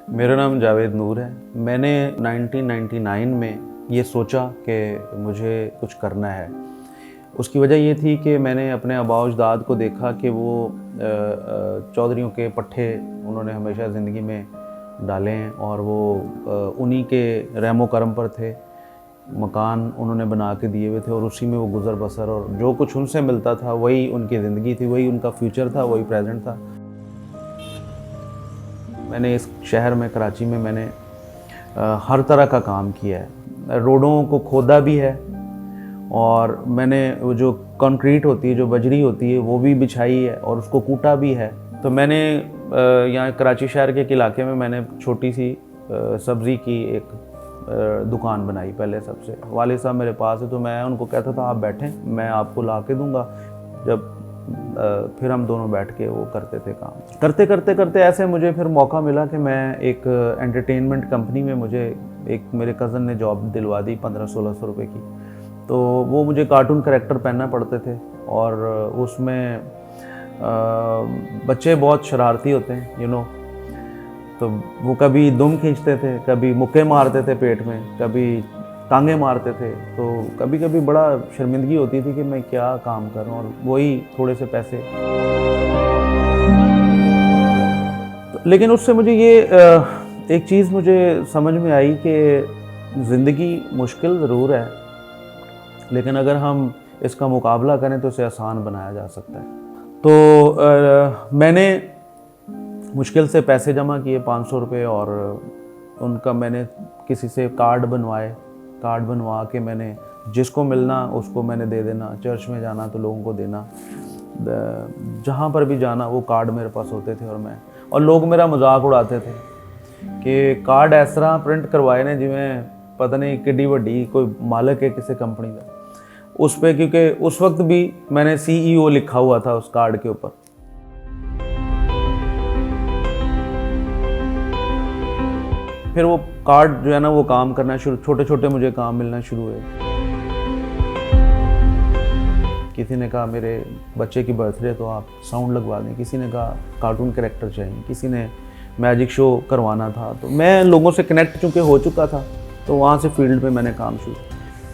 मेरा नाम जावेद नूर है। मैंने 1999 में ये सोचा कि मुझे कुछ करना है। उसकी वजह ये थी कि मैंने अपने आबा अजदाद को देखा कि वो चौधरियों के पट्ठे उन्होंने हमेशा ज़िंदगी में डाले हैं और वो उन्हीं के रहमो करम पर थे। मकान उन्होंने बना के दिए हुए थे और उसी में वो गुज़र बसर, और जो कुछ उनसे मिलता था वही उनकी ज़िंदगी थी, वही उनका फ्यूचर था, वही प्रेजेंट था। मैंने इस शहर में, कराची में, मैंने हर तरह का काम किया है। रोडों को खोदा भी है और मैंने वो जो कंक्रीट होती है, जो बजरी होती है, वो भी बिछाई है और उसको कूटा भी है। तो मैंने यहाँ कराची शहर के एक इलाके में मैंने छोटी सी सब्ज़ी की एक दुकान बनाई। पहले सबसे वाले साहब मेरे पास है तो मैं उनको कहता था आप बैठें, मैं आपको ला के दूँगा। जब फिर हम दोनों बैठ के वो करते थे काम। करते करते करते ऐसे मुझे फिर मौका मिला कि मैं एक एंटरटेनमेंट कंपनी में, मुझे एक मेरे कज़न ने जॉब दिलवा दी 1500-1600 रुपये की। तो वो मुझे कार्टून कैरेक्टर पहनना पड़ते थे और उसमें बच्चे बहुत शरारती होते हैं, यू नो। तो वो कभी दुम खींचते थे, कभी मुक्के मारते थे पेट में, कभी टांगे मारते थे। तो कभी कभी बड़ा शर्मिंदगी होती थी कि मैं क्या काम कर रहा हूँ, और वही थोड़े से पैसे। लेकिन उससे मुझे ये एक चीज़ मुझे समझ में आई कि ज़िंदगी मुश्किल ज़रूर है, लेकिन अगर हम इसका मुकाबला करें तो इसे आसान बनाया जा सकता है। तो मैंने मुश्किल से पैसे जमा किए 500 रुपये, और उनका मैंने किसी से कार्ड बनवा के मैंने जिसको मिलना उसको मैंने दे देना। चर्च में जाना तो लोगों को देना, जहाँ पर भी जाना वो कार्ड मेरे पास होते थे। और लोग मेरा मजाक उड़ाते थे कि कार्ड इस तरह प्रिंट करवाए ने जिमें पता नहीं किड्डी वड्डी कोई मालिक है किसी कंपनी का उस पर, क्योंकि उस वक्त भी मैंने CEO लिखा हुआ था उस कार्ड के ऊपर। फिर वो कार्ड जो है ना वो काम करना शुरू, छोटे छोटे मुझे काम मिलना शुरू हुए। किसी ने कहा मेरे बच्चे की बर्थडे तो आप साउंड लगवा दें, किसी ने कहा कार्टून कैरेक्टर चाहिए, किसी ने मैजिक शो करवाना था। तो मैं लोगों से कनेक्ट चूँकि हो चुका था, तो वहाँ से फील्ड में मैंने काम शुरू।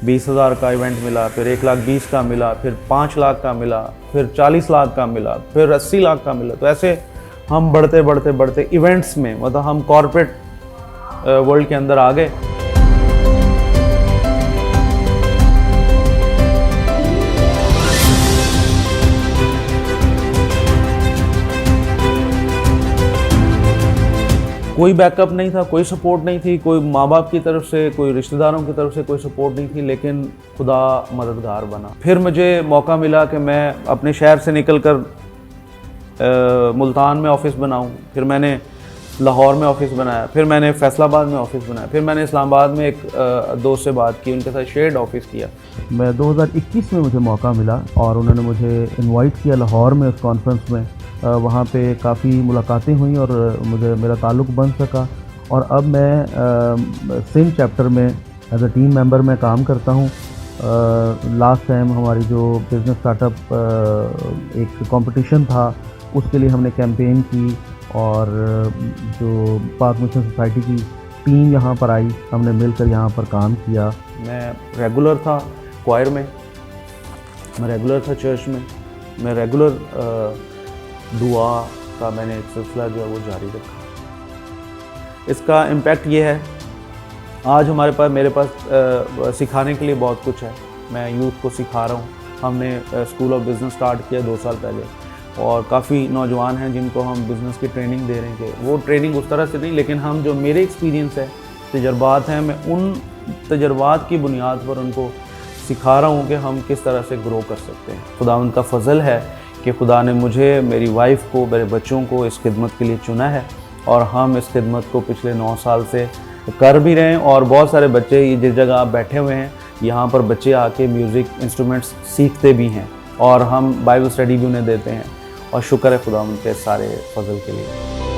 20,000 का इवेंट मिला, फिर 1,20,000 का मिला, फिर 5 लाख का मिला, फिर 40 लाख का मिला, फिर 80 लाख का मिला। तो ऐसे हम बढ़ते बढ़ते बढ़ते इवेंट्स में, मतलब हम कॉर्पोरेट वर्ल्ड के अंदर आ गए। कोई बैकअप नहीं था, कोई सपोर्ट नहीं थी, कोई माँ बाप की तरफ से, कोई रिश्तेदारों की तरफ से कोई सपोर्ट नहीं थी, लेकिन खुदा मददगार बना। फिर मुझे मौका मिला कि मैं अपने शहर से निकलकर मुल्तान में ऑफिस बनाऊं। फिर मैंने लाहौर में ऑफिस बनाया, फिर मैंने फैसलाबाद में ऑफिस बनाया, फिर मैंने इस्लामाबाद में एक दोस्त से बात की, उनके साथ शेयर्ड ऑफिस किया। मैं 2021 में मुझे मौका मिला और उन्होंने मुझे इनवाइट किया लाहौर में उस कॉन्फ्रेंस में। वहाँ पे काफ़ी मुलाकातें हुई और मुझे मेरा ताल्लुक़ बन सका। और अब मैं सिंध चैप्टर में एज अ टीम मेंबर में काम करता हूँ। लास्ट टाइम हमारी जो बिज़नेस स्टार्टअप एक कंपटीशन था, उसके लिए हमने कैंपेन की और जो पाक मिशन सोसाइटी की टीम यहाँ पर आई, हमने मिलकर यहाँ पर काम किया। मैं रेगुलर था क्वायर में, मैं रेगुलर था चर्च में, मैं रेगुलर दुआ का मैंने एक सिलसिला जो है वो जारी रखा। इसका इम्पैक्ट ये है, आज मेरे पास सिखाने के लिए बहुत कुछ है। मैं यूथ को सिखा रहा हूँ। हमने स्कूल ऑफ बिज़नेस स्टार्ट किया 2 साल पहले, और काफ़ी नौजवान हैं जिनको हम बिज़नेस की ट्रेनिंग दे रहे हैं। कि वो ट्रेनिंग उस तरह से नहीं, लेकिन हम जो मेरे एक्सपीरियंस है, तजर्बात हैं, मैं उन तजर्बात की बुनियाद पर उनको सिखा रहा हूँ कि हम किस तरह से ग्रो कर सकते हैं। खुदा उनका फ़ज़ल है कि खुदा ने मुझे, मेरी वाइफ को, मेरे बच्चों को इस खिदमत के लिए चुना है, और हम इस खिदमत को पिछले 9 साल से कर भी रहे हैं। और बहुत सारे बच्चे, ये जिस जगह आप बैठे हुए हैं, यहाँ पर बच्चे आके म्यूज़िक इंस्ट्रूमेंट्स सीखते भी हैं, और हम बाइबल स्टडी भी उन्हें देते हैं। और शुक्र है खुदा उनके सारे फजल के लिए।